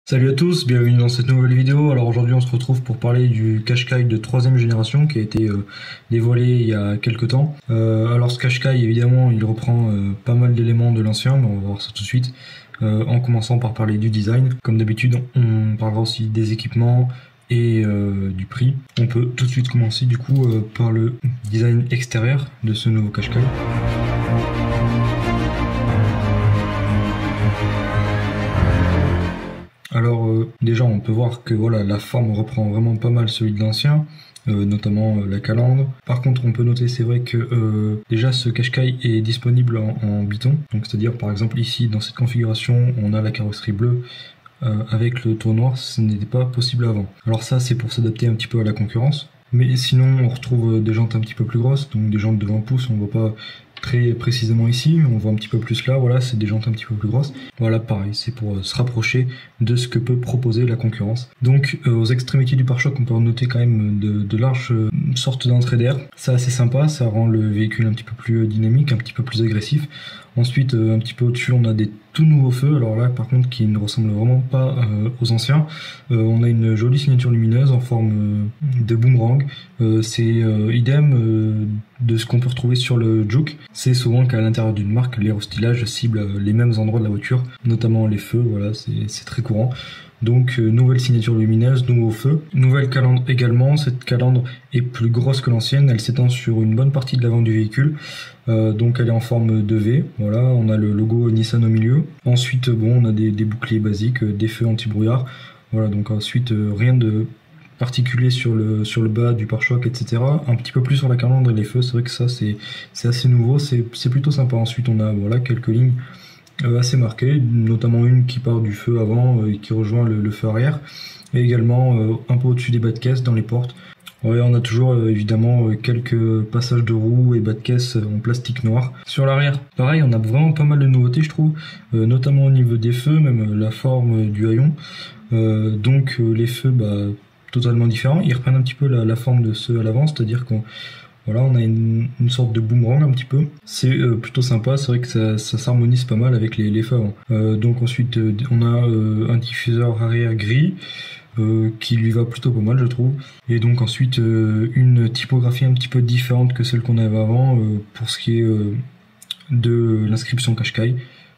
Salut à tous, bienvenue dans cette nouvelle vidéo. Alors aujourd'hui on se retrouve pour parler du Qashqai de 3ème génération qui a été dévoilé il y a quelques temps. Alors ce Qashqai évidemment il reprend pas mal d'éléments de l'ancien, mais on va voir ça tout de suite. En commençant par parler du design. Comme d'habitude on parlera aussi des équipements et du prix. On peut tout de suite commencer du coup par le design extérieur de ce nouveau Qashqai. Alors déjà on peut voir que voilà, la forme reprend vraiment pas mal celui de l'ancien, notamment la calandre. Par contre on peut noter, c'est vrai que déjà ce Qashqai est disponible en biton, donc c'est-à-dire par exemple ici dans cette configuration on a la carrosserie bleue avec le tour noir, ce n'était pas possible avant. Alors ça c'est pour s'adapter un petit peu à la concurrence, mais sinon on retrouve des jantes un petit peu plus grosses, donc des jantes de 20 pouces, on voit pas très précisément ici, on voit un petit peu plus là, voilà, c'est des jantes un petit peu plus grosses. Voilà, pareil, c'est pour se rapprocher de ce que peut proposer la concurrence. Donc aux extrémités du pare-choc, on peut noter quand même de larges sortes d'entrées d'air. C'est assez sympa, ça rend le véhicule un petit peu plus dynamique, un petit peu plus agressif. Ensuite, un petit peu au-dessus, on a des tout nouveaux feux, alors là par contre qui ne ressemblent vraiment pas aux anciens. On a une jolie signature lumineuse en forme de boomerang. C'est idem de ce qu'on peut retrouver sur le Juke. C'est souvent qu'à l'intérieur d'une marque, l'aérostylage cible les mêmes endroits de la voiture, notamment les feux, voilà, c'est très courant. Donc nouvelle signature lumineuse, nouveau feu, nouvelle calandre également. Cette calandre est plus grosse que l'ancienne, elle s'étend sur une bonne partie de l'avant du véhicule, donc elle est en forme de V, voilà, on a le logo Nissan au milieu. Ensuite bon, on a des boucliers basiques, des feux anti-brouillard, voilà, donc ensuite rien de particulier sur le bas du pare-choc, etc. Un petit peu plus sur la calandre et les feux, c'est vrai que ça c'est assez nouveau, c'est plutôt sympa. Ensuite on a voilà quelques lignes assez marquées, notamment une qui part du feu avant et qui rejoint le feu arrière, et également un peu au-dessus des bas de caisse dans les portes. Ouais, on a toujours évidemment quelques passages de roues et bas de caisse en plastique noir. Sur l'arrière, pareil, on a vraiment pas mal de nouveautés, je trouve, notamment au niveau des feux, même la forme du haillon. Donc les feux, totalement différents. Ils reprennent un petit peu la forme de ceux à l'avant, c'est-à-dire qu'on voilà, on a une sorte de boomerang un petit peu. C'est plutôt sympa, c'est vrai que ça s'harmonise pas mal avec les feux avant. Donc ensuite on a un diffuseur arrière gris qui lui va plutôt pas mal, je trouve. Et donc ensuite une typographie un petit peu différente que celle qu'on avait avant pour ce qui est de l'inscription Qashqai.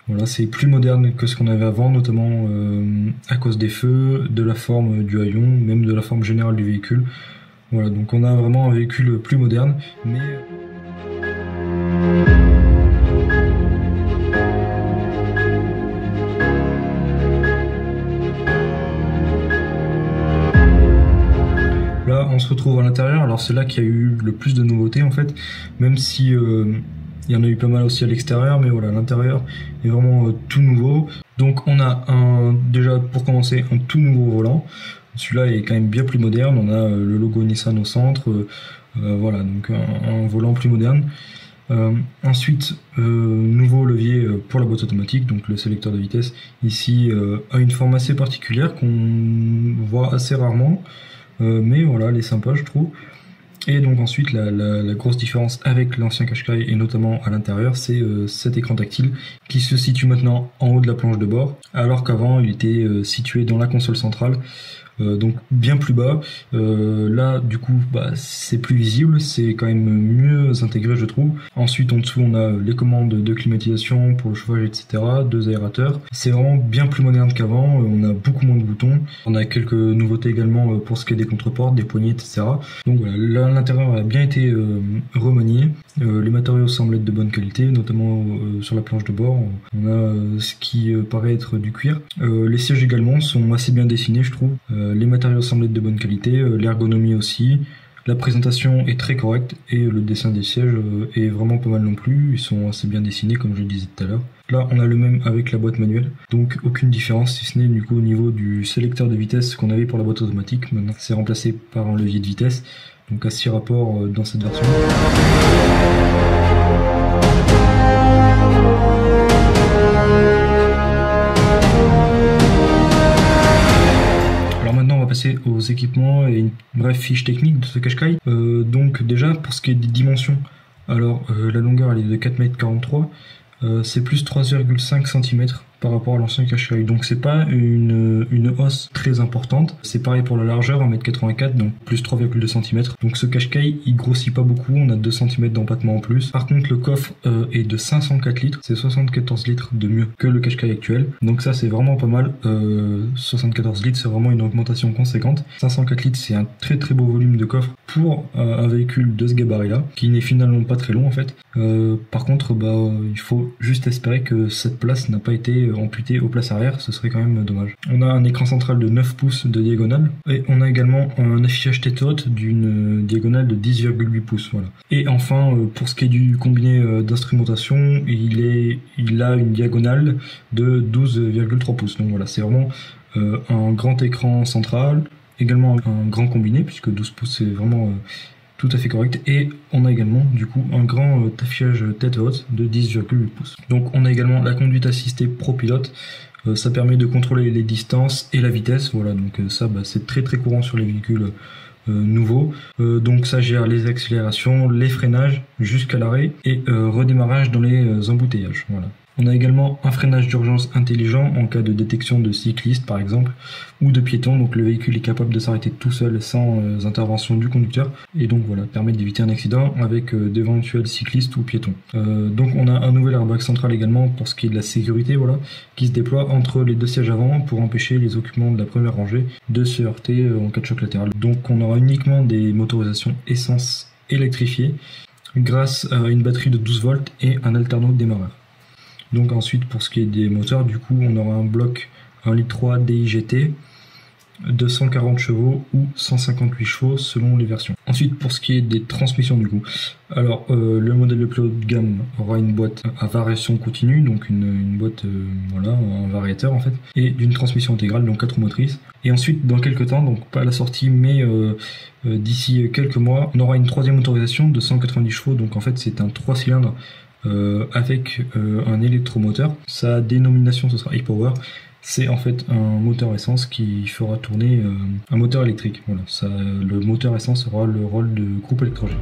Voilà, c'est plus moderne que ce qu'on avait avant, notamment à cause des feux, de la forme du haillon, même de la forme générale du véhicule. Voilà, donc on a vraiment un véhicule plus moderne, mais... Là, on se retrouve à l'intérieur, alors c'est là qu'il y a eu le plus de nouveautés en fait, même si il y en a eu pas mal aussi à l'extérieur, mais voilà, l'intérieur est vraiment tout nouveau. Donc on a déjà pour commencer un tout nouveau volant. Celui-là est quand même bien plus moderne, on a le logo Nissan au centre, voilà, donc un volant plus moderne. Ensuite, nouveau levier pour la boîte automatique, donc le sélecteur de vitesse ici a une forme assez particulière qu'on voit assez rarement, mais voilà, elle est sympa je trouve. Et donc ensuite la grosse différence avec l'ancien Qashqai et notamment à l'intérieur, c'est cet écran tactile qui se situe maintenant en haut de la planche de bord, alors qu'avant il était situé dans la console centrale. Donc bien plus bas. Là du coup c'est plus visible, c'est quand même mieux intégré je trouve. Ensuite en dessous on a les commandes de climatisation pour le chauffage, etc. 2 aérateurs. C'est vraiment bien plus moderne qu'avant, on a beaucoup moins de boutons. On a quelques nouveautés également pour ce qui est des contreportes, des poignées, etc. Donc voilà, là l'intérieur a bien été remanié. Les matériaux semblent être de bonne qualité, notamment sur la planche de bord. On a ce qui paraît être du cuir. Les sièges également sont assez bien dessinés je trouve. Les matériaux semblent être de bonne qualité, l'ergonomie aussi, la présentation est très correcte et le dessin des sièges est vraiment pas mal non plus, ils sont assez bien dessinés comme je le disais tout à l'heure. Là on a le même avec la boîte manuelle, donc aucune différence si ce n'est du coup au niveau du sélecteur de vitesse qu'on avait pour la boîte automatique. Maintenant c'est remplacé par un levier de vitesse, donc à 6 rapports dans cette version. Passer aux équipements et une brève fiche technique de ce Qashqai. Donc déjà pour ce qui est des dimensions, alors la longueur elle est de 4,43 m, c'est plus 3,5 cm par rapport à l'ancien Qashqai. Donc c'est pas une hausse très importante. C'est pareil pour la largeur, 1m84, donc plus 3,2 cm. Donc ce Qashqai, il grossit pas beaucoup, on a 2 cm d'empattement en plus. Par contre, le coffre est de 504 litres, c'est 74 litres de mieux que le Qashqai actuel. Donc ça, c'est vraiment pas mal. 74 litres, c'est vraiment une augmentation conséquente. 504 litres, c'est un très très beau volume de coffre pour un véhicule de ce gabarit-là, qui n'est finalement pas très long en fait. Par contre, il faut juste espérer que cette place n'a pas été amputée aux places arrière, ce serait quand même dommage. On a un écran central de 9 pouces de diagonale, et on a également un affichage tête haute d'une diagonale de 10,8 pouces. Voilà. Et enfin, pour ce qui est du combiné d'instrumentation, il a une diagonale de 12,3 pouces. Donc voilà, c'est vraiment un grand écran central, également un grand combiné, puisque 12 pouces c'est vraiment tout à fait correct, et on a également du coup un grand affichage tête haute de 10,8 pouces. Donc on a également la conduite assistée ProPilot, ça permet de contrôler les distances et la vitesse, voilà, donc ça c'est très très courant sur les véhicules nouveaux. Donc ça gère les accélérations, les freinages jusqu'à l'arrêt et redémarrage dans les embouteillages, voilà. On a également un freinage d'urgence intelligent en cas de détection de cyclistes par exemple ou de piétons, donc le véhicule est capable de s'arrêter tout seul sans intervention du conducteur et donc voilà, permet d'éviter un accident avec d'éventuels cyclistes ou piétons. Donc on a un nouvel airbag central également pour ce qui est de la sécurité, voilà, qui se déploie entre les deux sièges avant pour empêcher les occupants de la première rangée de se heurter en cas de choc latéral. Donc on aura uniquement des motorisations essence électrifiées grâce à une batterie de 12 volts et un alterno démarreur. Donc ensuite, pour ce qui est des moteurs, du coup, on aura un bloc 1,3 litre DIGT, 240 chevaux ou 158 chevaux selon les versions. Ensuite, pour ce qui est des transmissions, du coup, alors le modèle le plus haut de gamme aura une boîte à variation continue, donc une boîte, voilà, un variateur en fait, et d'une transmission intégrale, donc 4 roues motrices. Et ensuite, dans quelques temps, donc pas à la sortie, mais d'ici quelques mois, on aura une troisième motorisation de 190 chevaux, donc en fait c'est un 3 cylindres avec un électromoteur. Sa dénomination ce sera e-Power. C'est en fait un moteur essence qui fera tourner un moteur électrique. Voilà, le moteur essence aura le rôle de groupe électrogène.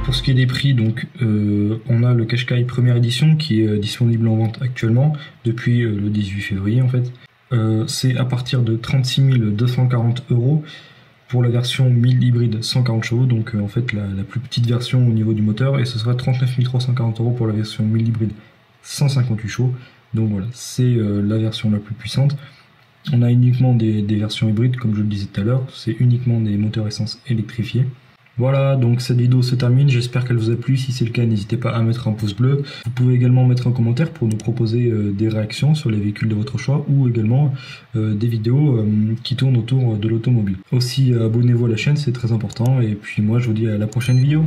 Pour ce qui est des prix, donc on a le Qashqai première édition qui est disponible en vente actuellement depuis le 18 février en fait. C'est à partir de 36 240 € pour la version 1000 hybride 140 chevaux, donc en fait la plus petite version au niveau du moteur, et ce sera 39 340 € pour la version 1000 hybride 158 chevaux. Donc voilà, c'est la version la plus puissante. On a uniquement des versions hybrides, comme je le disais tout à l'heure, c'est uniquement des moteurs essence électrifiés. Voilà, donc cette vidéo se termine, j'espère qu'elle vous a plu. Si c'est le cas, n'hésitez pas à mettre un pouce bleu. Vous pouvez également mettre un commentaire pour nous proposer des réactions sur les véhicules de votre choix, ou également des vidéos qui tournent autour de l'automobile. Aussi, abonnez-vous à la chaîne, c'est très important, et puis moi je vous dis à la prochaine vidéo.